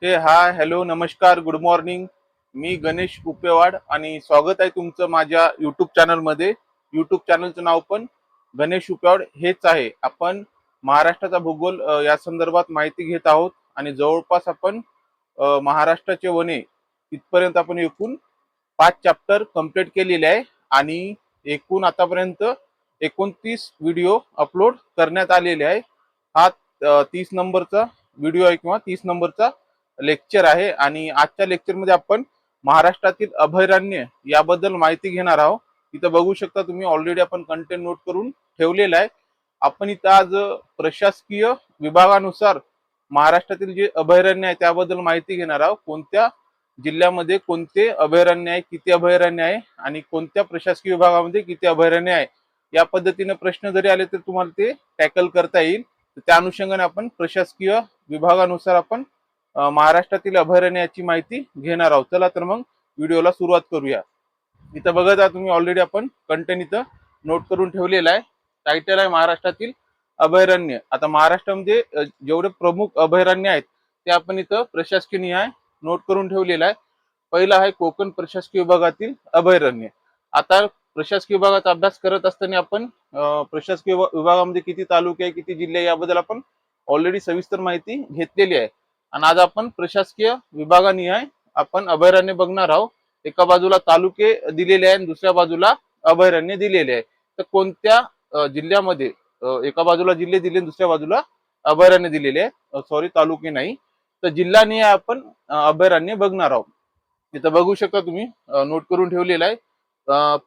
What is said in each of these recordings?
Hi hello नमस्कार good morning. मी गणेश उपेवाड आणि स्वागत आहे तुमचं माझ्या युट्यूब चॅनलमध्ये. युट्यूब चॅनलचं नाव पण गणेश उपेवाड हेच आहे. आपण महाराष्ट्राचा भूगोल या संदर्भात माहिती घेत आहोत आणि जवळपास आपण महाराष्ट्राचे वने इथपर्यंत आपण एकूण 5 चॅप्टर कंप्लीट केलेले आहे आणि एकूण आतापर्यंत 29 व्हिडिओ अपलोड करण्यात आलेले आहे. हा 30 नंबरचा व्हिडिओ आहे किंवा 30 नंबरचा लेक्चर आहे आणि आजच्या लेक्चरमध्ये आपण महाराष्ट्रातील अभयारण्य याबद्दल माहिती घेणार आहोत. इथं बघू शकता तुम्ही ऑलरेडी आपण कंटेंट नोट करून ठेवलेला आहे. आपण इथं आज प्रशासकीय विभागानुसार महाराष्ट्रातील जे अभयारण्य आहे त्याबद्दल माहिती घेणार आहोत. कोणत्या जिल्ह्यामध्ये कोणते अभयारण्य आहे, किती अभयारण्य आहे आणि कोणत्या प्रशासकीय विभागामध्ये किती अभयारण्य आहे, या पद्धतीने प्रश्न जरी आले तर तुम्हाला ते टॅकल करता येईल. त्या अनुषंगाने आपण प्रशासकीय विभागानुसार आपण महाराष्ट्रातील अभयारण्याची माहिती घेणार आहोत. चला तर मग व्हिडिओला सुरुवात करूया. इथं बघत आहात तुम्ही ऑलरेडी आपण कंटेंट इथं नोट करून ठेवलेला आहे. टायटल आहे महाराष्ट्रातील अभयारण्य. आता महाराष्ट्रामध्ये जेवढे प्रमुख अभयारण्य आहेत ते आपण इथं प्रशासकीय निहाय नोट करून ठेवलेला आहे. पहिला आहे कोकण प्रशासकीय विभागातील अभयारण्य. आता प्रशासकीय विभागाचा अभ्यास करत असताना आपण प्रशासकीय विभागामध्ये किती तालुके आहे, किती जिल्हे याबद्दल आपण ऑलरेडी सविस्तर माहिती घेतलेली आहे. आणि आज आपण प्रशासकीय विभागानिहाय आपण अभयारण्य बघणार आहोत. एका बाजूला तालुके दिलेले आहे आणि दुसऱ्या बाजूला अभयारण्य दिलेले आहे. तर कोणत्या जिल्ह्यामध्ये एका बाजूला जिल्हे दिले दुसऱ्या बाजूला अभयारण्य दिलेले आहे, सॉरी तालुके नाही, तर जिल्हानिहाय आपण अभयारण्य बघणार आहोत. इथं बघू शकता तुम्ही नोट करून ठेवलेला आहे.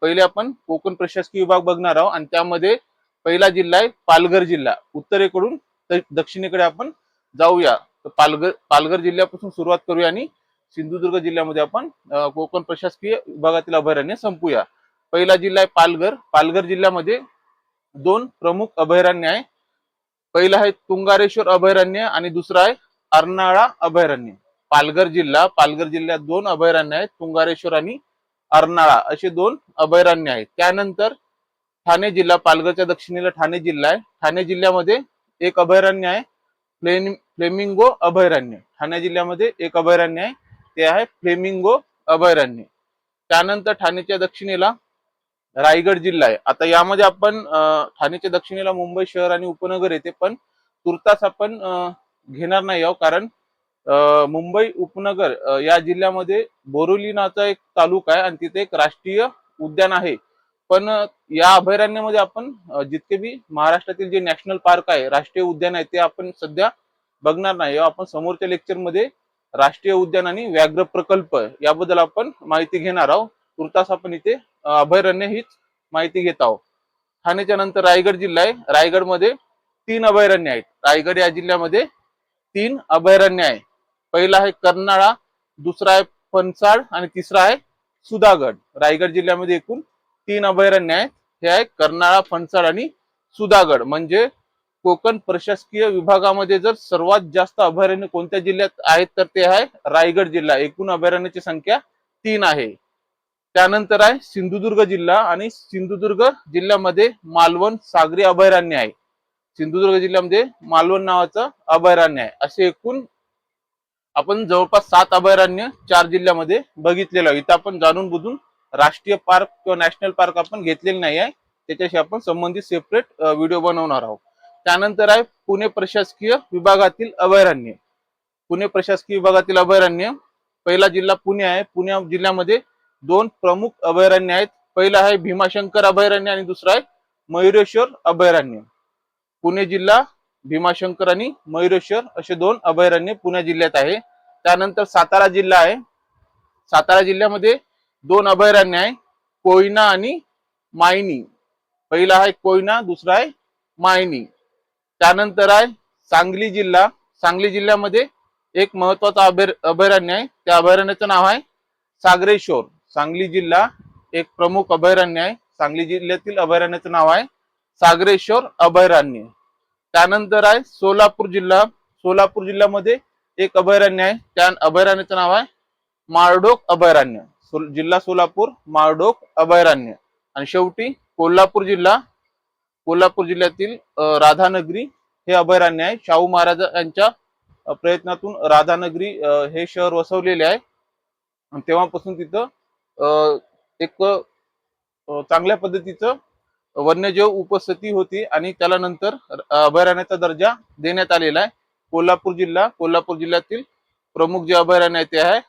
पहिले आपण कोकण प्रशासकीय विभाग बघणार आहोत आणि त्यामध्ये पहिला जिल्हा आहे पालघर जिल्हा. उत्तरेकडून दक्षिणेकडे आपण जाऊया. तर पालघर जिल्ह्यापासून सुरुवात करूया आणि सिंधुदुर्ग जिल्ह्यामध्ये आपण कोकण प्रशासकीय विभागातील अभयारण्य संपूया. पहिला जिल्हा आहे पालघर. पालघर जिल्ह्यामध्ये 2 प्रमुख अभयारण्य आहे. पहिला आहे तुंगारेश्वर अभयारण्य आणि दुसरा आहे अर्नाळा अभयारण्य. पालघर जिल्ह्यात 2 अभयारण्य आहेत, तुंगारेश्वर आणि अर्नाळा असे 2 अभयारण्य आहेत. त्यानंतर ठाणे जिल्हा, पालघरच्या दक्षिणेला ठाणे जिल्हा आहे. ठाणे जिल्ह्यामध्ये एक अभयारण्य आहे, फ्लेमिंगो अभयारण्य. ठाणे जिल्ह्यामध्ये एक अभयारण्य आहे, ते आहे फ्लेमिंगो अभयारण्य. त्यानंतर ठाणेच्या दक्षिणेला रायगड जिल्हा आहे. आता यामध्ये आपण ठाणेच्या दक्षिणेला मुंबई शहर आणि उपनगर येते, पण तुर्तास आपण घेणार नाही आहोत कारण मुंबई उपनगर या जिल्ह्यामध्ये बोरिवली नावाचा एक तालुका आहे आणि तिथे एक राष्ट्रीय उद्यान आहे. पण या अभयारण्यामध्ये आपण जितके बी महाराष्ट्रातील जे नॅशनल पार्क आहे, राष्ट्रीय उद्यान आहे, ते आपण सध्या बघणार नाही. आपण समोरच्या लेक्चर मध्ये राष्ट्रीय उद्यान आणि व्याघ्र प्रकल्प याबद्दल आपण माहिती घेणार आहोत. तुर्तास आपण इथे अभयारण्य हीच माहिती घेत आहोत. ठाण्याच्या नंतर रायगड जिल्हा आहे. रायगडमध्ये 3 अभयारण्य आहेत. रायगड या जिल्ह्यामध्ये 3 अभयारण्य आहे. पहिला आहे कर्नाळा, दुसरा आहे फणसाड आणि तिसरा आहे सुधागड. रायगड जिल्ह्यामध्ये एकूण 3 अभयारण्य आहेत. हे आहे कर्नाळा, फणसाड आणि सुधागड. म्हणजे कोकण प्रशासकीय विभागामध्ये जर सर्वात जास्त अभयारण्य कोणत्या जिल्ह्यात आहेत तर ते आहे रायगड जिल्हा. एकूण अभयारण्याची संख्या 3 आहे. त्यानंतर आहे सिंधुदुर्ग जिल्हा आणि सिंधुदुर्ग जिल्ह्यामध्ये मालवण सागरी अभयारण्य आहे. सिंधुदुर्ग जिल्ह्यामध्ये मालवण नावाचं अभयारण्य आहे. असे एकूण आपण जवळपास 7 अभयारण्य 4 जिल्ह्यामध्ये बघितलेलं आहे. इथं आपण जाणून बुजून राष्ट्रीय पार्क किंवा नॅशनल पार्क आपण घेतलेले नाही आहे, त्याच्याशी आपण संबंधित सेपरेट व्हिडिओ बनवणार आहोत. त्यानंतर आहे पुणे प्रशासकीय विभागातील अभयारण्य. पुणे प्रशासकीय विभागातील अभयारण्य, पहिला जिल्हा पुणे आहे. पुणे जिल्ह्यामध्ये 2 प्रमुख अभयारण्य आहेत. पहिला आहे भीमाशंकर अभयारण्य आणि दुसरा आहे मयुरेश्वर अभयारण्य. पुणे जिल्हा, भीमाशंकर आणि मयुरेश्वर असे 2 अभयारण्य पुणे जिल्ह्यात आहे. त्यानंतर सातारा जिल्हा आहे. सातारा जिल्ह्यामध्ये 2 अभयारण्य आहे, कोयना आणि मायनी. पहिला आहे कोयना, दुसरा आहे मायनी. त्यानंतर आहे सांगली जिल्हा. सांगली जिल्ह्यामध्ये एक महत्वाचा अभयारण्य आहे, त्या अभयारण्याचं नाव आहे सागरेश्वर. सांगली जिल्हा एक प्रमुख अभयारण्य आहे. सांगली जिल्ह्यातील अभयारण्याचं नाव आहे सागरेश्वर अभयारण्य. त्यानंतर आहे सोलापूर जिल्हा. सोलापूर जिल्ह्यामध्ये एक अभयारण्य आहे, त्या अभयारण्याचं नाव आहे माळढोक अभयारण्य. जिल्हा सोलापूर, माळढोक अभयारण्य. आणि शेवटी कोल्हापूर जिल्हा. कोल्हापूर जिल्ह्यातील राधानगरी हे अभयारण्य आहे. शाहू महाराज यांच्या प्रयत्नातून राधानगरी हे शहर वसवलेले आहे. आणि तेव्हापासून तिथं एक चांगल्या पद्धतीचं वन्यजीव उपस्थिती होती आणि त्याला नंतर अभयारण्याचा दर्जा देण्यात आलेला आहे. कोल्हापूर जिल्ह्यातील प्रमुख जे अभयारण्य आहे ते आहे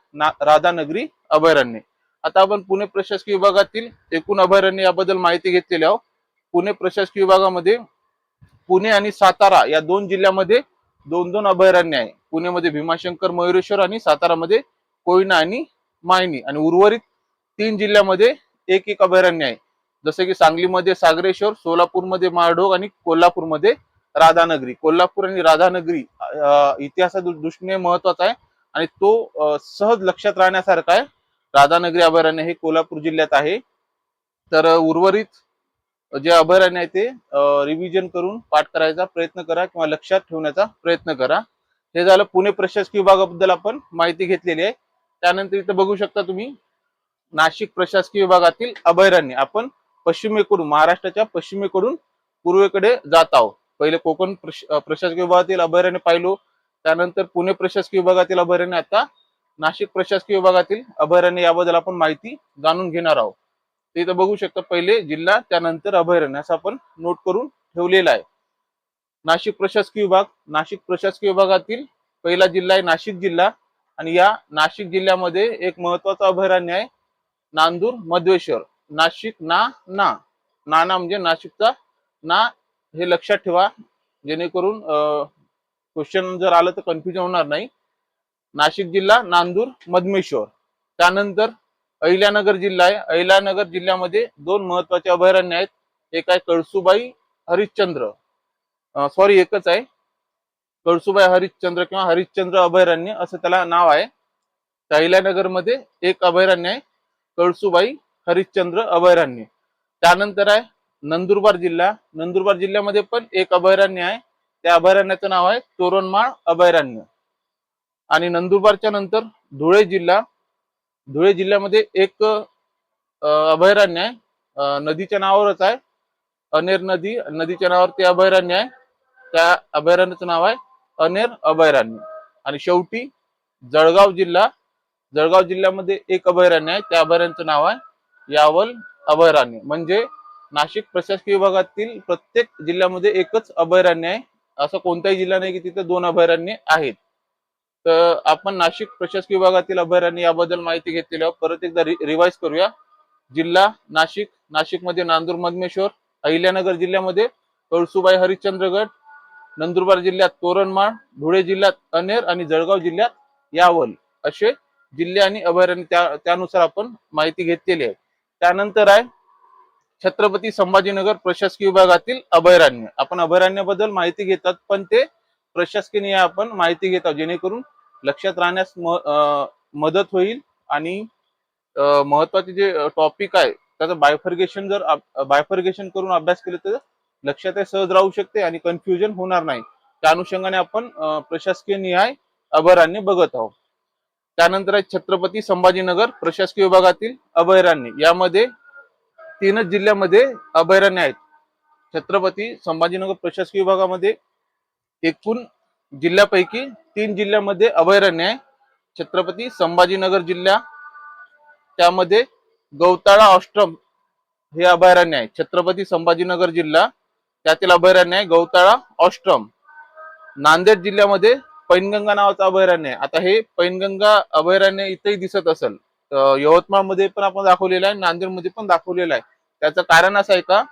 राधानगरी अभयारण्य. आता आपण पुणे प्रशासकीय विभागातील एकूण अभयारण्य याबद्दल माहिती घेतलेली आहोत. पुणे प्रशासकीय विभागामध्ये पुणे आणि सातारा या दोन जिल्ह्यामध्ये दोन दोन अभयारण्य आहे. पुणेमध्ये भीमाशंकर, मयुरेश्वर आणि सातारामध्ये कोयना आणि मायनी, आणि उर्वरित तीन जिल्ह्यामध्ये एक एक अभयारण्य आहे. जसे की सांगलीमध्ये सागरेश्वर, सोलापूरमध्ये माळढोक आणि कोल्हापूरमध्ये राधानगरी. कोल्हापूर आणि राधानगरी इतिहासाच्या दृष्टीने महत्वाचा आहे आणि तो सहज लक्षात राहण्यासारखा आहे. राधानगरी अभयारण्य हे कोल्हापूर जिल्ह्यात आहे. तर उर्वरित जे अभयारण्य आहे ते रिव्हिजन करून पाठ करायचा प्रयत्न करा किंवा लक्षात ठेवण्याचा प्रयत्न करा. हे झालं पुणे प्रशासकीय विभागाबद्दल आपण माहिती घेतलेली आहे. त्यानंतर इथं बघू शकता तुम्ही नाशिक प्रशासकीय विभागातील अभयारण्य. आपण पश्चिमेकडून, महाराष्ट्राच्या पश्चिमेकडून पूर्वेकडे जात आहोत. पहिले कोकण प्रशासकीय विभागातील अभयारण्य पाहिलो, त्यानंतर पुणे प्रशासकीय विभागातील अभयारण्य, आता नाशिक प्रशासकीय विभागातील अभयारण्य याबद्दल आपण माहिती जाणून घेणार आहोत. ते इथं बघू शकता, पहिले जिल्हा त्यानंतर अभयारण्य असं आपण नोट करून ठेवलेलं आहे. नाशिक प्रशासकीय विभाग. नाशिक प्रशासकीय विभागातील पहिला जिल्हा आहे नाशिक जिल्हा, आणि या नाशिक जिल्ह्यामध्ये एक महत्वाचं अभयारण्य आहे नांदूर मध्वेश्वर. नाशिक ना म्हणजे नाशिकचा ना, हे लक्षात ठेवा जेणेकरून क्वेश्चन जर आलं तर कन्फ्युजन होणार नाही. नाशिक जिल्हा नांदूर मधमेश्वर. त्यानंतर अहिल्यानगर जिल्हा आहे. अहिल्यानगर जिल्ह्यामध्ये दोन महत्वाचे अभयारण्य आहेत. एक आहे कळसुबाई हरिश्चंद्र, सॉरी एकच आहे, कळसुबाई हरिश्चंद्र किंवा हरिश्चंद्र अभयारण्य असं त्याला नाव आहे. अहिल्यानगर मध्ये एक अभयारण्य आहे कळसुबाई हरिश्चंद्र अभयारण्य. त्यानंतर आहे नंदुरबार जिल्हा. नंदुरबार जिल्ह्यामध्ये पण एक अभयारण्य आहे. त्या अभयारण्याचं नाव आहे तोरणमाळ अभयारण्य. आणि नंदुरबारच्या नंतर धुळे जिल्हा. धुळे जिल्ह्यामध्ये एक अभयारण्य आहे, नदीच्या नावावरच आहे, अनेर नदी, नदीच्या नावावर ते अभयारण्य आहे. त्या अभयारण्याचं नाव आहे अनेर अभयारण्य. आणि शेवटी जळगाव जिल्हा. जळगाव जिल्ह्यामध्ये एक अभयारण्य आहे, त्या अभयारण्याचं नाव आहे यावल अभयारण्य. म्हणजे नाशिक प्रशासकीय विभागातील प्रत्येक जिल्ह्यामध्ये एकच अभयारण्य आहे. असं कोणताही जिल्हा नाही की तिथे दोन अभयारण्य आहेत. तर आपण नाशिक प्रशासकीय विभागातील अभयारण्य याबद्दल माहिती घेतलेली आहोत. परत एकदा रिवाइज करूया. जिल्हा नाशिक. नाशिकमध्ये नांदूर मधमेश्वर. अहिल्यानगर जिल्ह्यामध्ये कळसुबाई हरिश्चंद्रगड. नंदुरबार जिल्ह्यात तोरणमाळ. धुळे जिल्ह्यात अनेर आणि जळगाव जिल्ह्यात यावल असे जिल्हे आणि अभयारण्य त्यानुसार आपण माहिती घेतलेली आहे. त्यानंतर आहे छत्रपती संभाजीनगर प्रशासकीय विभागातील अभयारण्य. आपण अभयारण्याबद्दल माहिती घेतात पण ते प्रशासकीय आपण माहिती घेत आहोत जेणेकरून लक्षात राहण्यास मदत होईल. आणि महत्वाचे जे टॉपिक आहे त्याचं बायफर्गेशन करून अभ्यास केले तर लक्षात सहज राहू शकते आणि कन्फ्युजन होणार नाही. त्या अनुषंगाने आपण प्रशासकीय निहाय अभयारण्य बघत आहोत. त्यानंतर आहे छत्रपती संभाजीनगर प्रशासकीय विभागातील अभयारण्य. यामध्ये तीनच जिल्ह्यामध्ये अभयारण्य आहेत. छत्रपती संभाजीनगर प्रशासकीय विभागामध्ये एकूण जिल्ह्यापैकी 3 जिल्ह्यामध्ये अभयारण्य आहे. छत्रपती संभाजीनगर जिल्हा, त्यामध्ये गौताळा आश्रम हे अभयारण्य आहे. छत्रपती संभाजीनगर जिल्हा त्यातील अभयारण्य आहे गौताळा आश्रम. नांदेड जिल्ह्यामध्ये पैनगंगा नावाचं अभयारण्य आहे. आता हे पैनगंगा अभयारण्य इथेही दिसत असेल, यवतमाळमध्ये पण आपण दाखवलेलं आहे, नांदेडमध्ये पण दाखवलेलं आहे. त्याचं कारण असं आहे का,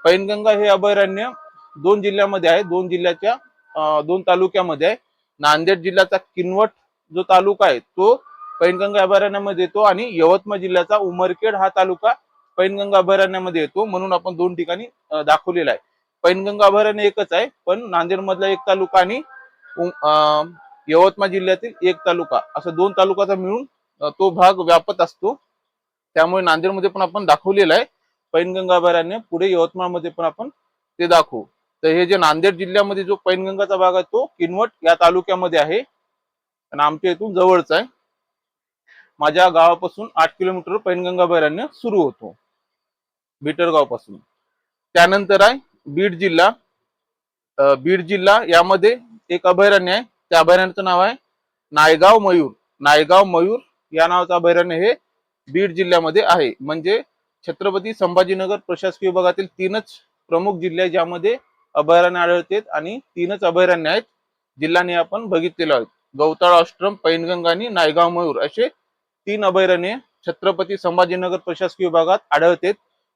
पैनगंगा हे अभयारण्य 2 जिल्ह्यामध्ये आहे, 2 जिल्ह्याच्या 2 तालुक्यामध्ये आहे. नांदेड जिल्ह्याचा किनवट जो तालुका आहे तो पैनगंगा अभयारण्यामध्ये येतो आणि यवतमाळ जिल्ह्याचा उमरखेड हा तालुका पैनगंगा अभयारण्यामध्ये येतो. म्हणून आपण 2 ठिकाणी दाखवलेला आहे. पैनगंगा अभयारण्य एकच आहे पण नांदेड मधला एक तालुका आणि यवतमाळ जिल्ह्यातील एक तालुका, असं 2 तालुक्याचा मिळून तो भाग व्यापत असतो. त्यामुळे नांदेडमध्ये पण आपण दाखवलेलं आहे पैनगंगा अभयारण्य. पुढे यवतमाळमध्ये पण आपण ते दाखवू. तर हे जे नांदेड जिल्ह्यामध्ये जो पैनगंगाचा भाग आहे तो किनवट या तालुक्यामध्ये आहे आणि आमच्या इथून जवळच आहे. माझ्या गावापासून 8 किलोमीटर पैनगंगा अभयारण्य सुरू होतो बिटरगाव पासून. त्यानंतर आहे बीड जिल्हा. बीड जिल्हा यामध्ये एक अभयारण्य आहे त्या अभयारण्याचं नाव आहे नायगाव मयूर. नायगाव मयूर या नावाचं अभयारण्य हे बीड जिल्ह्यामध्ये आहे. म्हणजे छत्रपती संभाजीनगर प्रशासकीय विभागातील 3च प्रमुख जिल्हे ज्यामध्ये अभयारण्य आढळतात आणि 3च अभयारण्य आहेत. जिल्ह्याने आपण बघितलेलो आहेत. गवताळ आश्रम, पैनगंगा आणि नायगाव मयूर असे 3 अभयारण्ये छत्रपती संभाजीनगर प्रशासकीय विभागात आढळतात.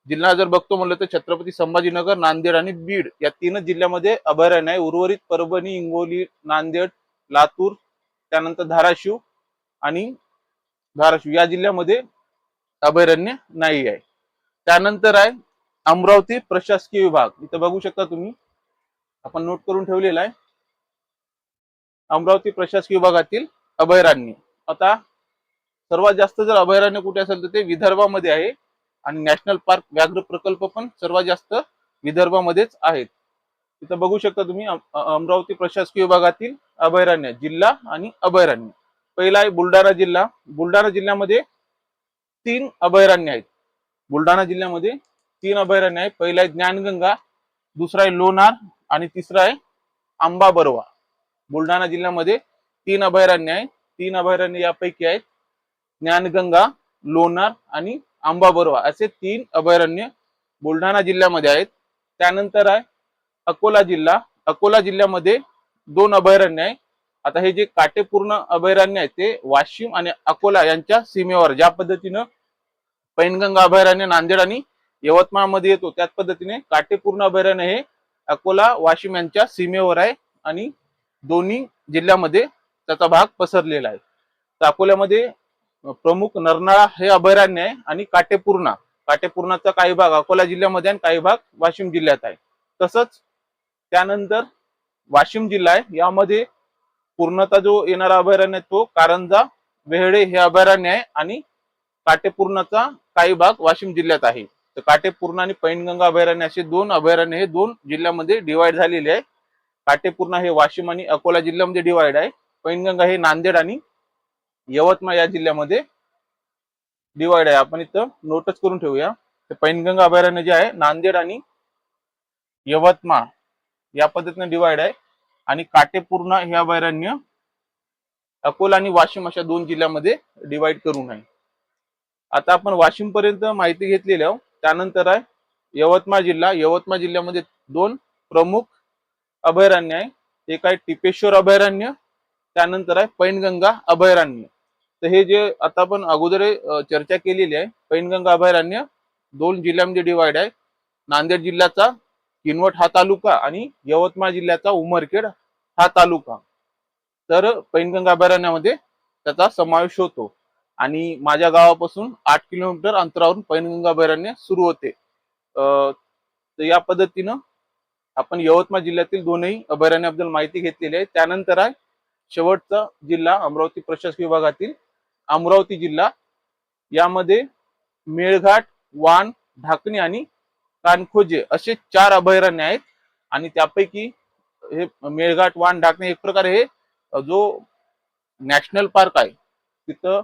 जिल्हा जर बघतो म्हणलं तर छत्रपती संभाजीनगर, नांदेड आणि बीड या 3च जिल्ह्यामध्ये अभयारण्य आहे. उर्वरित परभणी, हिंगोली, नांदेड, लातूर, त्यानंतर धाराशिव आणि या जिल्ह्यामध्ये अभयारण्य नाही आहे. त्यानंतर आहे अमरावती प्रशासकीय विभाग. इथं बघू शकता तुम्ही, आपण नोट करून ठेवलेला आहे अमरावती प्रशासकीय विभागातील अभयारण्य. आता सर्वात जास्त जर अभयारण्य कुठे असेल तर ते विदर्भामध्ये आहे आणि नॅशनल पार्क व्याघ्र प्रकल्प पण सर्वात जास्त विदर्भामध्येच आहेत. इथं बघू शकता तुम्ही अमरावती प्रशासकीय विभागातील अभयारण्य, जिल्हा आणि अभयारण्य. पहिला आहे बुलढाणा जिल्हा. बुलढाणा जिल्ह्यामध्ये 3 अभयारण्य आहेत. बुलढाणा जिल्ह्यामध्ये 3 अभयारण्य आहेत. पहिला आहे ज्ञानगंगा, दुसरा आहे लोणार आणि तिसरा आहे आंबा बरवा. बुलढाणा जिल्ह्यामध्ये 3 अभयारण्य आहेत. 3 अभयारण्य यापैकी आहेत ज्ञानगंगा, लोणार आणि आंबा बरवा असे 3 अभयारण्य बुलढाणा जिल्ह्यामध्ये आहेत. त्यानंतर आहे अकोला जिल्हा. अकोला जिल्ह्यामध्ये 2 अभयारण्य आहे. आता हे जे काटेपूर्ण अभयारण्य आहे ते वाशिम आणि अकोला यांच्या सीमेवर, ज्या पद्धतीनं पैनगंगा अभयारण्य नांदेड आणि यवतमाळ मध्ये येतो त्याच पद्धतीने काटेपूर्ण अभयारण्य हे अकोला वाशिम यांच्या सीमेवर आहे आणि दोन्ही जिल्ह्यामध्ये त्याचा भाग पसरलेला आहे. तर अकोल्यामध्ये प्रमुख नरनाळा हे अभयारण्य आहे आणि काटेपूर्णाचा काही भाग अकोला जिल्ह्यामध्ये आणि काही भाग वाशिम जिल्ह्यात आहे. तसंच त्यानंतर वाशिम जिल्हा आहे, यामध्ये पूर्णता जो येणारा अभयारण्य तो कारंजा वेहळे हे अभयारण्य आहे आणि काटेपूर्णाचा काही भाग वाशिम जिल्ह्यात आहे. तर काटेपूर्णा आणि पैनगंगा अभयारण्य असे 2 अभयारण्य हे 2 जिल्ह्यामध्ये डिवाइड झालेले आहे. काटेपूर्णा हे वाशिम आणि अकोला जिल्ह्यामध्ये डिवाइड आहे. पैनगंगा हे नांदेड आणि यवतमाळ या जिल्ह्यामध्ये डिवाइड आहे. आपण इथं नोटच करून ठेवूया. पैनगंगा अभयारण्य जे आहे नांदेड आणि यवतमाळ या पद्धतीने डिवाइड आहे आणि काटेपूर्णा हे अभयारण्य अकोला आणि वाशिम अशा 2 जिल्ह्यामध्ये डिवाइड करून आहे. आता आपण वाशिम पर्यंत माहिती घेतलेली आहोत. त्यानंतर आहे यवतमाळ जिल्हा. यवतमाळ जिल्ह्यामध्ये 2 प्रमुख अभयारण्य आहे. एक आहे टिपेश्वर अभयारण्य, त्यानंतर आहे पैनगंगा अभयारण्य. तर हे जे आता आपण अगोदर चर्चा केलेली आहे, पैनगंगा अभयारण्य 2 जिल्ह्यांमध्ये डिवाइड आहे. नांदेड जिल्ह्याचा किनवट हा तालुका आणि यवतमाळ जिल्ह्याचा उमरखेड हा तालुका. तर पैनगंगा अभयारण्यामध्ये त्याचा समावेश होतो आणि माझ्या गावापासून 8 किलोमीटर अंतरावरून पैनगंगा अभयारण्य सुरू होते. तर या पद्धतीनं आपण यवतमाळ जिल्ह्यातील 2ही अभयारण्याबद्दल माहिती घेतलेली आहे. त्यानंतर आहे शेवटचा जिल्हा अमरावती प्रशासकीय विभागातील अमरावती जिल्हा. यामध्ये मेळघाट, वान, ढाकणी आणि कानखोजे असे 4 अभयारण्य आहेत आणि त्यापैकी हे मेळघाट, वान, ढाकणी एक प्रकारे हे जो नॅशनल पार्क आहे तिथं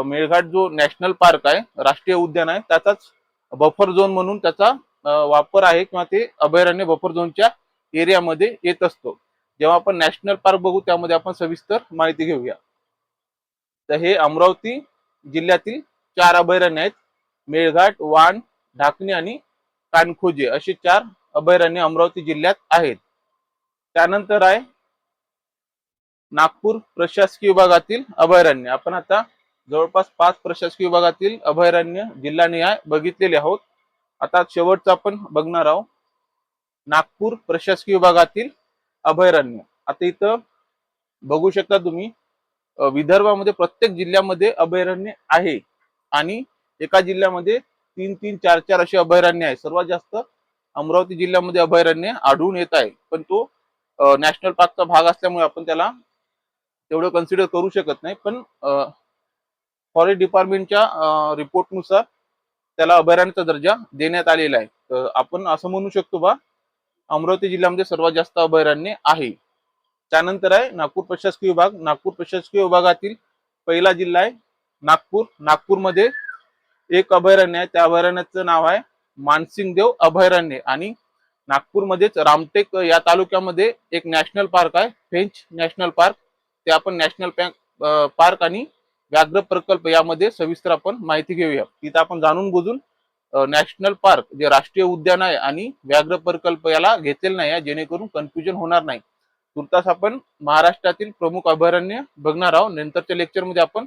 मेळघाट जो नॅशनल पार्क आहे, राष्ट्रीय उद्यान आहे, त्याचाच बफर झोन म्हणून त्याचा वापर आहे किंवा ते अभयारण्य बफर झोनच्या एरियामध्ये येत असतो. जेव्हा आपण नॅशनल पार्क बघू त्यामध्ये आपण सविस्तर माहिती घेऊया. तर हे अमरावती जिल्ह्यातील 4 अभयारण्य आहेत. मेळघाट, वान, ढाकणी आणि कानखोजे असे 4 अभयारण्य अमरावती जिल्ह्यात आहेत. त्यानंतर आहे नागपूर प्रशासकीय विभागातील अभयारण्य. आपण आता जवळपास 5 प्रशासकीय विभागातील अभयारण्य जिल्हानिहाय बघितलेले आहोत. आता शेवटचं आपण बघणार आहोत नागपूर प्रशासकीय विभागातील अभयारण्य. आता इथं बघू शकता तुम्ही विदर्भामध्ये प्रत्येक जिल्ह्यामध्ये अभयारण्य आहे आणि एका जिल्ह्यामध्ये 3-3, 4-4 असे अभयारण्य आहे. सर्वात जास्त अमरावती जिल्ह्यामध्ये अभयारण्य आढळून येत आहे, पण तो नॅशनल पार्कचा भाग असल्यामुळे आपण त्याला तेवढं कन्सिडर करू शकत नाही. पण फॉरेस्ट डिपार्टमेंटच्या रिपोर्टनुसार त्याला अभयारण्याचा दर्जा देण्यात आलेला आहे. तर आपण असं म्हणू शकतो बा अमरावती जिल्ह्यामध्ये सर्वात जास्त अभयारण्य आहे. त्यानंतर आहे नागपूर प्रशासकीय विभाग. नागपूर प्रशासकीय विभागातील पहिला जिल्हा आहे नागपूर. नागपूरमध्ये एक अभयारण्य आहे. त्या अभयारण्याचं नाव आहे मानसिंगदेव अभयारण्य आणि नागपूरमध्येच रामटेक या तालुक्यामध्ये एक नॅशनल पार्क आहे, फेंच नॅशनल पार्क. ते आपण नॅशनल पार्क आणि व्याघ्र प्रकल्प यामध्ये सविस्तर आपण माहिती घेऊया. तिथं आपण जाणून बुजून नॅशनल पार्क जे राष्ट्रीय उद्यान आहे आणि व्याघ्र प्रकल्प याला घेतलेलं नाही आहे, जेणेकरून कन्फ्युजन होणार नाही. तुर्तास आपण महाराष्ट्रातील प्रमुख अभयारण्य बघणार आहोत. नंतरच्या लेक्चरमध्ये आपण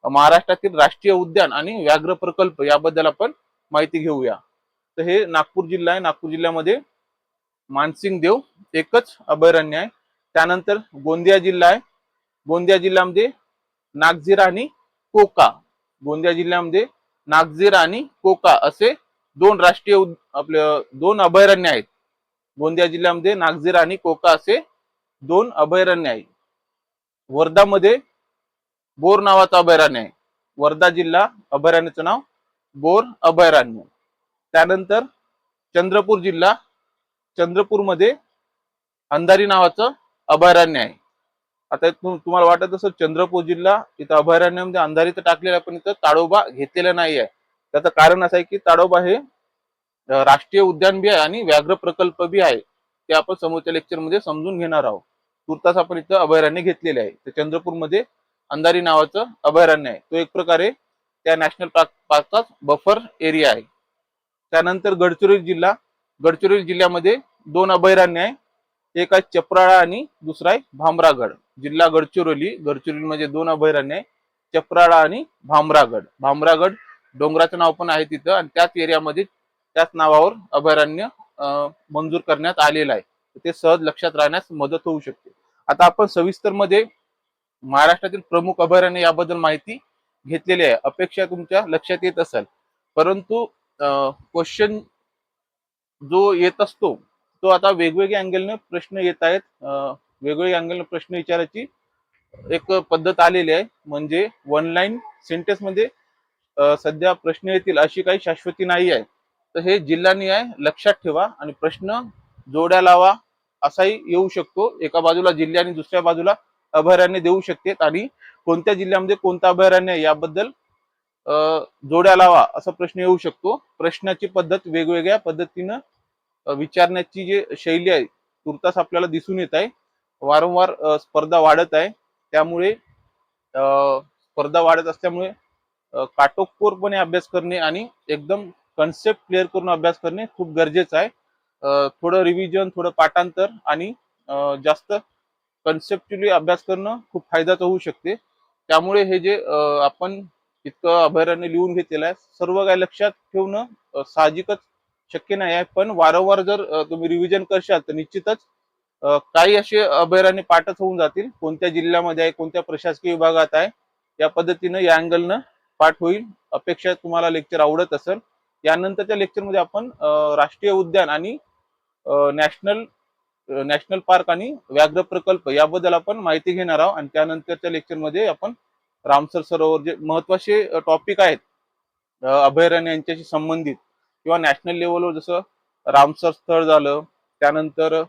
महाराष्ट्रातील राष्ट्रीय उद्यान आणि व्याघ्र प्रकल्प याबद्दल आपण माहिती घेऊया. तर हे नागपूर जिल्हा आहे. नागपूर जिल्ह्यामध्ये मानसिंग देव एकच अभयारण्य आहे. त्यानंतर गोंदिया जिल्हा आहे. गोंदिया जिल्ह्यामध्ये नागझिरा आणि कोका, गोंदिया जिल्ह्यामध्ये नागझिरा आणि कोका असे दोन राष्ट्रीय आपले दोन अभयारण्य आहेत. गोंदिया जिल्ह्यामध्ये नागझिरा आणि कोका असे दोन अभयारण्य आहेत. वर्धामध्ये बोर नावाचं अभयारण्य आहे. वर्धा जिल्हा अभयारण्याचं नाव बोर अभयारण्य. त्यानंतर चंद्रपूर जिल्हा, चंद्रपूरमध्ये अंधारी नावाचं अभयारण्य आहे. आता तुम्हाला वाटत असेल चंद्रपूर जिल्हा इथं अभयारण्यामध्ये अंधारी तर टाकलेलं आहे, पण इथं ताडोबा घेतलेला नाही आहे. त्याचं कारण असं आहे की ताडोबा हे राष्ट्रीय उद्यान बी आहे आणि व्याघ्र प्रकल्प बी आहे. ते आपण समोरच्या लेक्चर मध्ये समजून घेणार आहोत. तुर्तास आपण इथं अभयारण्य घेतलेले आहे. तर चंद्रपूरमध्ये अंधारी नावाचं अभयारण्य आहे. तो एक प्रकारे त्या नॅशनल पार्कचा बफर एरिया आहे. त्यानंतर गडचिरोली जिल्हा, गडचिरोली जिल्ह्यामध्ये दोन अभयारण्य आहे. एक आहे चपराळा आणि दुसरा आहे भामरागड. जिल्हा गडचिरोली, गडचिरोलीमध्ये दोन अभयारण्य आहे, चपराळा आणि भामरागड. भामरागड डोंगराचं नाव पण आहे तिथं आणि त्याच एरियामध्ये त्याच नावावर अभयारण्य मंजूर करण्यात आलेलं आहे. ते सहज लक्षात राहण्यास मदत होऊ शकते. आता आपण सविस्तर मध्ये महाराष्ट्रातील प्रमुख अभयारण्य याबद्दल माहिती घेतलेली आहे. अपेक्षा तुमच्या लक्षात येत असेल, परंतु क्वेश्चन जो येत असतो तो आता वेगवेगळ्या अँगलने प्रश्न येत आहेत. वेगवेगळ्या अँगलने प्रश्न विचारायची एक पद्धत आलेली आहे. म्हणजे वन लाईन सेंटेन्स मध्ये सध्या प्रश्न येतील अशी काही शाश्वती नाही आहे. तर हे जिल्हानी आहे, लक्षात ठेवा. आणि प्रश्न जोड्या लावा असाही येऊ शकतो. एका बाजूला जिल्हा आणि दुसऱ्या बाजूला अभयारण्य देऊ शकतात आणि कोणत्या जिल्ह्यामध्ये कोणतं अभयारण्य याबद्दल जोड्या लावा असा प्रश्न येऊ शकतो. प्रश्नाची पद्धत वेगवेगळ्या पद्धतीनं विचारण्याची जी शैली आहे तुर्तास आपल्याला दिसून येत आहे. वारंवार स्पर्धा वाढत आहे. त्यामुळे स्पर्धा वाढत असल्यामुळे काटेकोरपणे अभ्यास करणे आणि एकदम कन्सेप्ट क्लिअर करून अभ्यास करणे खूप गरजेचं आहे. थोडं रिव्हिजन, थोडं पाठांतर आणि जास्त कन्सेप्च्युअली अभ्यास करणं खूप फायद्याचं होऊ शकते. त्यामुळे हे जे आपण इतकं अभयारण्य लिहून घेतलेलं आहे सर्व काही लक्षात ठेवणं साहजिकच शक्य नाही आहे. पण वारंवार जर तुम्ही रिव्हिजन करशाल तर निश्चितच काही असे अभयारण्य पाठच होऊन जातील. कोणत्या जिल्ह्यामध्ये आहे, कोणत्या प्रशासकीय विभागात आहे, या पद्धतीनं या अँगलनं पाठ होईल. अपेक्षा तुम्हाला लेक्चर आवडत असेल. यानंतरच्या लेक्चरमध्ये आपण राष्ट्रीय उद्यान आणि नॅशनल पार्क आणि व्याघ्र प्रकल्प याबद्दल आपण माहिती घेणार आहोत. आणि त्यानंतरच्या लेक्चरमध्ये आपण रामसर सरोवर जे महत्वाचे टॉपिक आहेत अभयारण्य यांच्याशी संबंधित किंवा नॅशनल लेवलवर जसं रामसर स्थळ झालं, त्यानंतर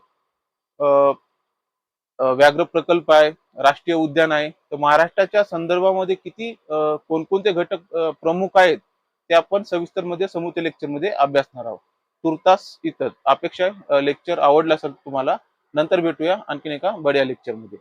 व्याघ्र प्रकल्प आहे, राष्ट्रीय उद्यान आहे. तर महाराष्ट्राच्या संदर्भामध्ये किती कोणकोणते घटक प्रमुख आहेत ते आपण सविस्तर मध्ये समोरच्या लेक्चर मध्ये अभ्यासणार आहोत. तुर्तास इथं अपेक्षा लेक्चर आवडलं असेल तुम्हाला. नंतर भेटूया आणखीन एका बड्या लेक्चर मध्ये.